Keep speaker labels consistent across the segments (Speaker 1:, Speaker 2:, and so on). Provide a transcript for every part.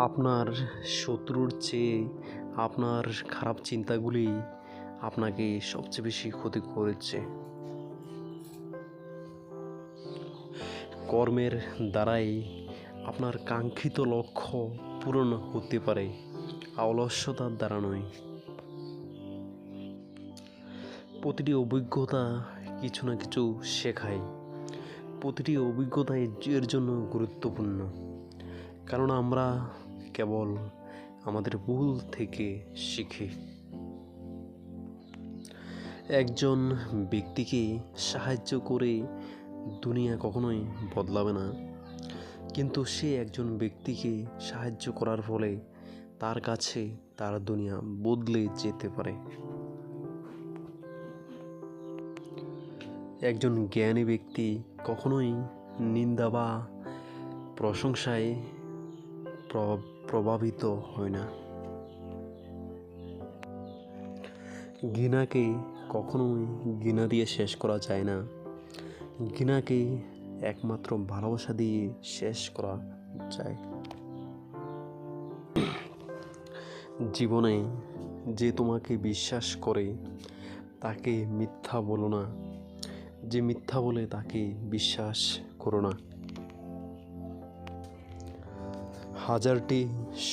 Speaker 1: আপনার শত্রুর চেয়ে আপনার খারাপ চিন্তাগুলি আপনাকে সবচেয়ে বেশি ক্ষতি করেছে। কর্মের দ্বারাই আপনার কাঙ্ক্ষিত লক্ষ্য পূরণ হতে পারে, অলস্যতার দ্বারা নয়। প্রতিটি অভিজ্ঞতা কিছু না কিছু শেখায়। প্রতিটি অভিজ্ঞতাই এর জন্য গুরুত্বপূর্ণ, কারণ আমরা কেবল আমাদের ভুল থেকে শিখি। একজন ব্যক্তিকে সাহায্য করে দুনিয়া কখনোই বদলাবে না, কিন্তু সে একজন ব্যক্তিকে সাহায্য করার ফলে তার কাছে তার দুনিয়া বদলে যেতে পারে। একজন জ্ঞানী ব্যক্তি কখনোই নিন্দা বা প্রশংসায় প্রভাবিত হয় না। ঘৃণাকে কখনোই ঘৃণা দিয়ে শেষ করা যায় না। ঘৃণাকে একমাত্র ভালোবাসা দিয়ে শেষ করা যায়। জীবনে যে তোমাকে বিশ্বাস করে তাকে মিথ্যা বলো না, যে মিথ্যা বলে তাকে বিশ্বাস করো না। হাজারটি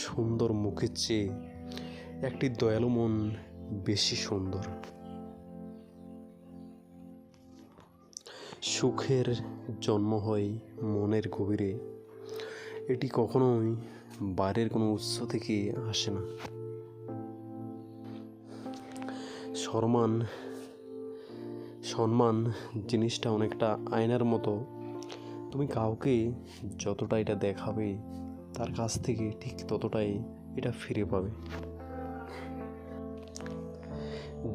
Speaker 1: সুন্দর মুখের চেয়ে একটি দয়ালু মন বেশি সুন্দর। সুখের জন্ম হয় মনের গভীরে, এটি কখনোই বাইরের কোনো উৎস থেকে আসে না। সম্মান জিনিসটা অনেকটা আয়নার মতো। তুমি কাউকে যতটা এটা দেখাবে, তার কাছ থেকে ঠিক ততটাই এটা ফিরে পাবে।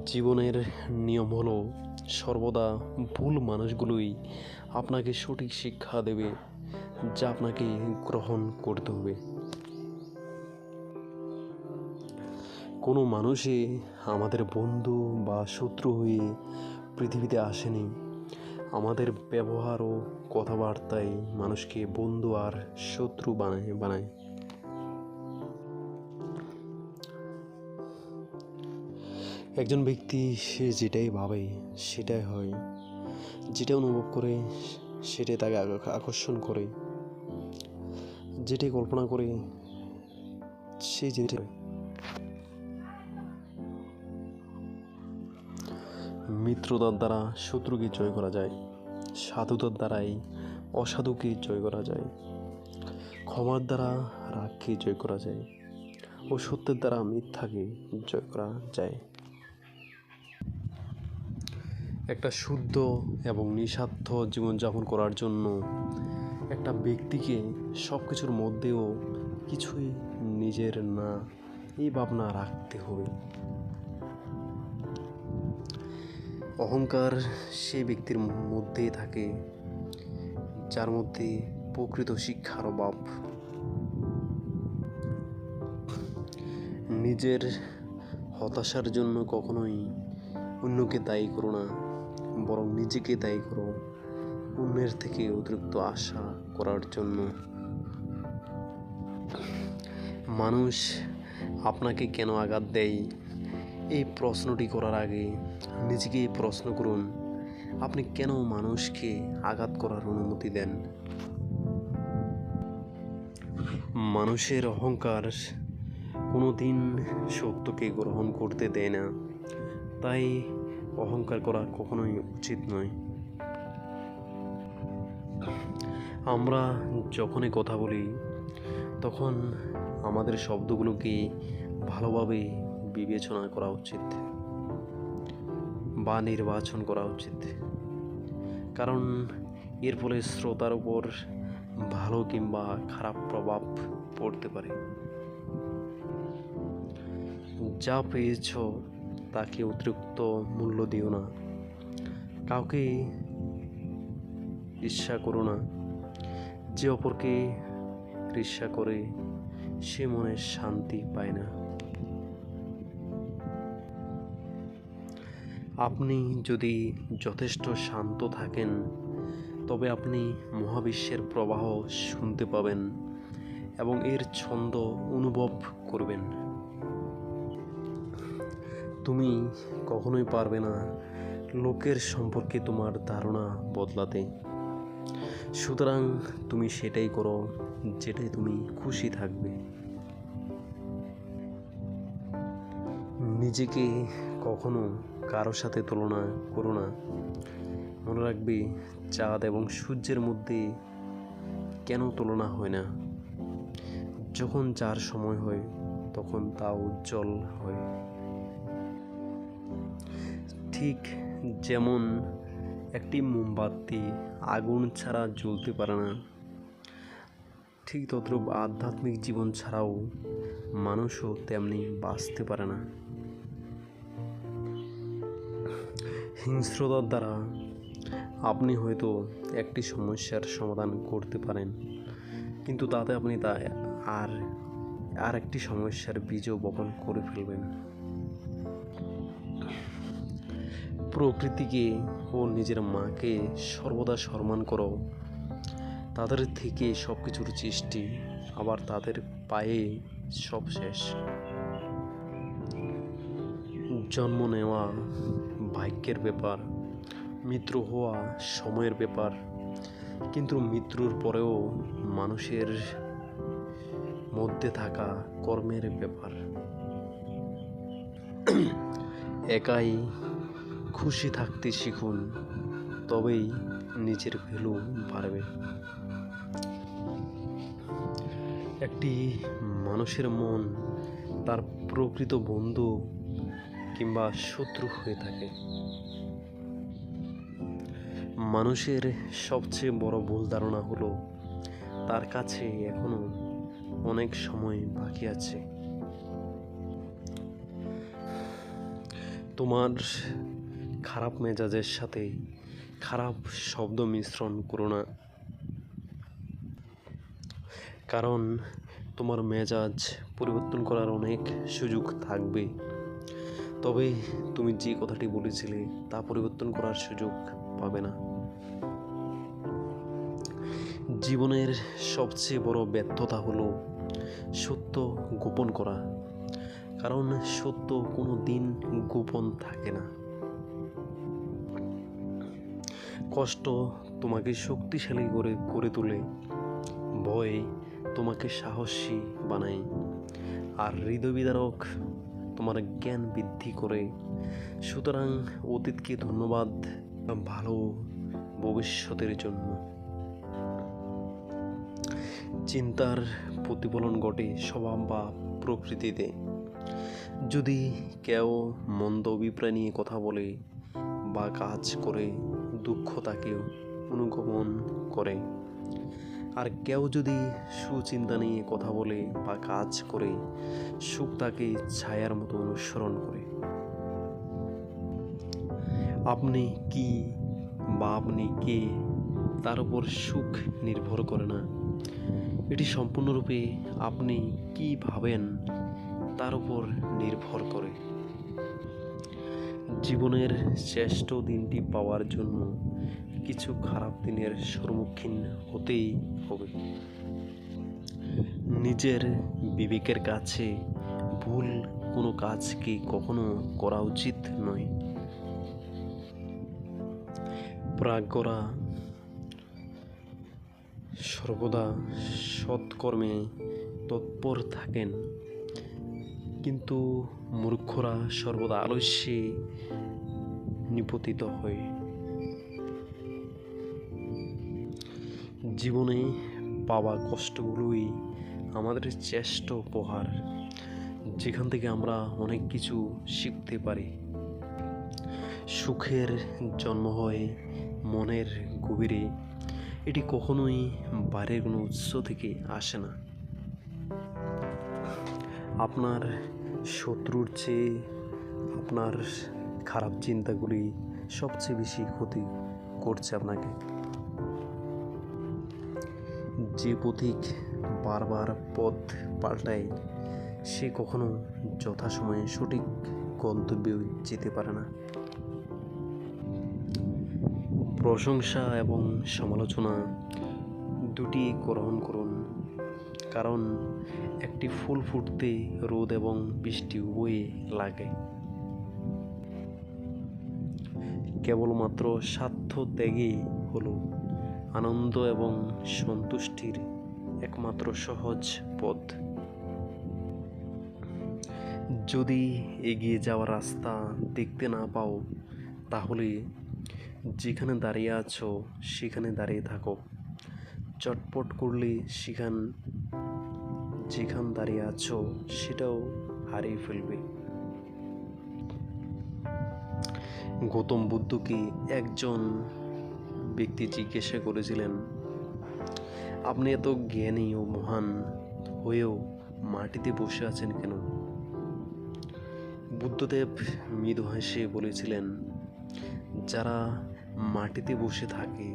Speaker 1: জীবনের নিয়ম হলো সর্বদা ভুল মানুষগুলোই আপনাকে সঠিক শিক্ষা দেবে, যা আপনাকে গ্রহণ করতে হবে। কোনো মানুষই আমাদের বন্ধু বা শত্রু হয়ে পৃথিবীতে আসেনি। আমাদের ব্যবহার ও কথাবার্তায় মানুষকে বন্ধু আর শত্রু বানায়। একজন ব্যক্তি সে যেটাই ভাবে সেটাই হয়, যেটা অনুভব করে সেটাই তাকে আকর্ষণ করে, যেটাই কল্পনা করে সেই জিনিসটা। মিত্রতার দ্বারা শত্রুকে জয় করা যায়, সাধুতার দ্বারাই অসাধুকে জয় করা যায়, ক্ষমার দ্বারা রাগকে জয় করা যায় ও সত্যের দ্বারা মিথ্যাকে জয় করা যায়। একটা শুদ্ধ এবং নিঃস্বার্থ জীবনযাপন করার জন্য একটা ব্যক্তিকে সব কিছুর মধ্যেও কিছুই নিজের না এই ভাবনা রাখতে হবে। অহংকার সেই ব্যক্তির মধ্যেই থাকে যার মধ্যে প্রকৃত শিক্ষার অভাব। নিজের হতাশার জন্য কখনোই অন্যকে দায়ী করো না, বরং নিজেকে দায়ী করো অন্যের থেকে অতিরিক্ত আশা করার জন্য। মানুষ আপনাকে কেন আঘাত দেয়, এই প্রশ্নটি করার আগে নিজেকে প্রশ্ন করুন, আপনি কেন মানুষকে আঘাত করার অনুমতি দেন? মানুষের অহংকার কোনো দিন সত্যকে গ্রহণ করতে দেয় না, তাই অহংকার করা কখনোই উচিত নয়। আমরা যখনই কথা বলি তখন আমাদের শব্দগুলোকে ভালোভাবে বিবেচনা করা উচিত বা নির্বাচন করা উচিত, কারণ এর ফলে শ্রোতার উপর ভালো কিংবা খারাপ প্রভাব পড়তে পারে। যা পেয়েছ তাকে অতিরিক্ত মূল্য দিও না, কাউকে ঈর্ষা করো না। যে অপরকে ঈর্ষা করে সে মনে শান্তি পায় না। আপনি যদি যথেষ্ট শান্ত থাকেন তবে আপনি মহাবিশ্বের প্রবাহ শুনতে পাবেন এবং এর ছন্দ অনুভব করবেন। তুমি কখনোই পারবে না লোকের সম্পর্কে তোমার ধারণা বদলাতে। সুতরাং তুমি সেটাই করো যেটাই তুমি খুশি থাকবে। নিজেকে কখনো কারো সাথে তুলনা করো না। মনে রাখবে, চাঁদ এবং সূর্যের মধ্যে কেন তুলনা হয় না? যখন যার সময় হয় তখন তা উজ্জ্বল হয়। ঠিক যেমন একটি মোমবাতি আগুন ছাড়া জ্বলতে পারে না, ঠিক তদ্রূপ আধ্যাত্মিক জীবন ছাড়াও মানুষও তেমনি বাঁচতে পারে না। হিংস্রতার দ্বারা আপনি হয়তো একটি সমস্যার সমাধান করতে পারেন, কিন্তু তাতে আপনি আর একটি সমস্যার বীজও বপন করে ফেলবেন। প্রকৃতিকে ও নিজের মাকে সর্বদা সম্মান করো। তাদের থেকে সব কিছুর সৃষ্টি, আবার তাদের পায়ে সব শেষ। জন্ম নেওয়া ভাগ্যের ব্যাপার, মৃত্যু হওয়া সময়ের ব্যাপার, কিন্তু মৃত্যুর পরেও মানুষের মধ্যে থাকা কর্মের ব্যাপার। একাই খুশি থাকতে শিখুন, তবেই নিজের ভ্যালু বাড়বে। একটি মানুষের মন তার প্রকৃত বন্ধু কিংবা শত্রু হয়ে থাকে। মানুষের সবচেয়ে বড় ভুল ধারণা হলো তার কাছে এখনো অনেক সময় বাকি আছে। তোমার খারাপ মেজাজের সাথে খারাপ শব্দ মিশ্রণ করো না, কারণ তোমার মেজাজ পরিবর্তন করার অনেক সুযোগ থাকবে, তবে তুমি যে কথাটি বলেছিলে তা পরিবর্তন করার সুযোগ পাবে না। জীবনের সবচেয়ে বড় ব্যর্থতা হলো সত্য গোপন করা, কারণ সত্য কোনো দিন গোপন থাকে না। কষ্ট তোমাকে শক্তিশালী করে তোলে, ভয় তোমাকে সাহসী বানায়, আর হৃদয় বিদারক তোমার জ্ঞান বৃদ্ধি করে। সুতরাং অতীতকে ধন্যবাদ ভালো ভবিষ্যতের জন্য। চিন্তার প্রতিফলন ঘটে স্বভাব বা প্রকৃতিতে। যদি কেউ মন্দ অভিপ্রায় নিয়ে কথা বলে বা কাজ করে, দুঃখ তাকে অনুগমন করে, আর কেউ যদি সুচিন্তা নিয়ে কথা বলে বা কাজ করে, সুখ তাকে ছায়ার মতো অনুসরণ করে। আপনি কি বা আপনি কে তার উপর সুখ নির্ভর করে না, এটি সম্পূর্ণরূপে আপনি কি ভাবেন তার উপর নির্ভর করে। জীবনের শ্রেষ্ঠ দিনটি পাওয়ার জন্য কিছু খারাপ দিনের সম্মুখীন হতেই হবে। নিজের বিবেকের কাছে ভুল কোনো কাজকে কখনো করা উচিত নয়। প্রাজ্ঞরা সর্বদা সৎকর্মে তৎপর থাকেন, কিন্তু মূর্খরা সর্বদা আলস্যে নিপতিত হয়। জীবনে পাওয়া কষ্টগুলোই আমাদের শ্রেষ্ঠ উপহার, যেখান থেকে আমরা অনেক কিছু শিখতে পারি। সুখের জন্ম হয় মনের গভীরে, এটি কখনোই বাইরের কোনো উৎস থেকে আসে না। আপনার শত্রুর চেয়ে আপনার খারাপ চিন্তাগুলি সবচেয়ে বেশি ক্ষতি করছে আপনাকে। যে পথিক বারবার পথ পাল্টায় সে কখনো যথাসময়ে সঠিক গন্তব্যে যেতে পারে না। প্রশংসা এবং সমালোচনা দুটি গ্রহণ করুন, কারণ একটি ফুল ফুটতে রোদ এবং বৃষ্টি উভয়ই লাগে। কেবলমাত্র স্বার্থ ত্যাগই হলো আনন্দ এবং সন্তুষ্টির একমাত্র সহজ পথ। যদি এগিয়ে যাওয়ার রাস্তা দেখতে না পাও, তাহলে যেখানে দাঁড়িয়ে আছো সেখানে দাঁড়িয়ে থাকো। চটপট করলে যেখানে দাঁড়িয়ে আছো সেটাও হারিয়ে ফেলবে। গৌতম বুদ্ধকে একজন ব্যক্তি জিজ্ঞাসা করেছিলেন, আপনি এত জ্ঞানী ও মহান হয়েও মাটিতে বসে আছেন কেন? বুদ্ধদেব মৃদু হেসে বলেছিলেন, যারা মাটিতে বসে থাকে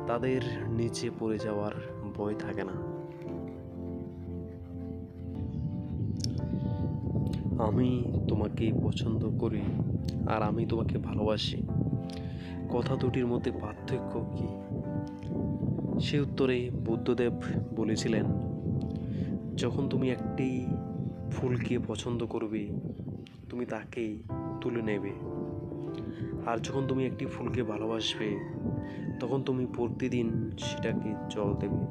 Speaker 1: তাদের নিচে পড়ে যাওয়ার ভয় থাকে না। আমি তোমাকে পছন্দ করি আর আমি তোমাকে ভালোবাসি, কথা দুটির মধ্যে পার্থক্য কি? সে উত্তরে বুদ্ধদেব বলেছিলেন, যখন তুমি একটি ফুলকে পছন্দ করবে তুমি তাকে তুলে নেবে, আর যখন তুমি একটি ফুলকে ভালোবাসবে তখন তুমি প্রতিদিন সেটাকে জল দেবে।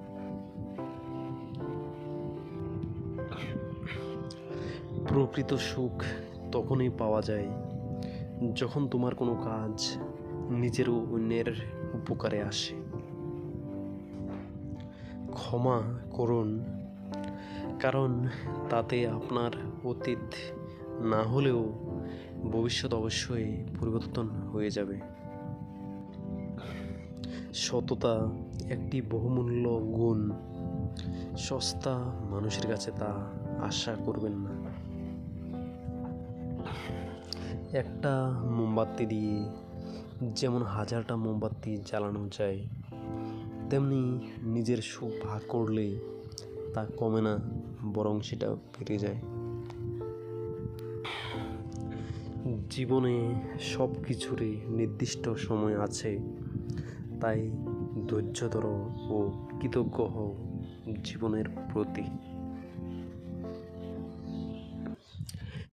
Speaker 1: প্রকৃত সুখ তখনই পাওয়া যায় যখন তোমার কোনো কাজ নিজের ও অন্যের উপকারে আসে। ক্ষমা করুন, কারণ তাতে আপনার অতীত না হলেও ভবিষ্যৎ অবশ্যই পরিবর্তন হয়ে যাবে। সততা একটি বহুমূল্য গুণ, সস্তা মানুষের কাছে তা আশা করবেন না। একটা মোমবাতি দিয়ে যেমন হাজারটা মোমবাতি জ্বালানো যায়, তেমনি নিজের সুখ ভাগ করলে তা কমে না, বরং সেটা বেড়ে যায়। জীবনে সব কিছুরই নির্দিষ্ট সময় আছে, তাই ধৈর্য ধরো ও কৃতজ্ঞ হও জীবনের প্রতি।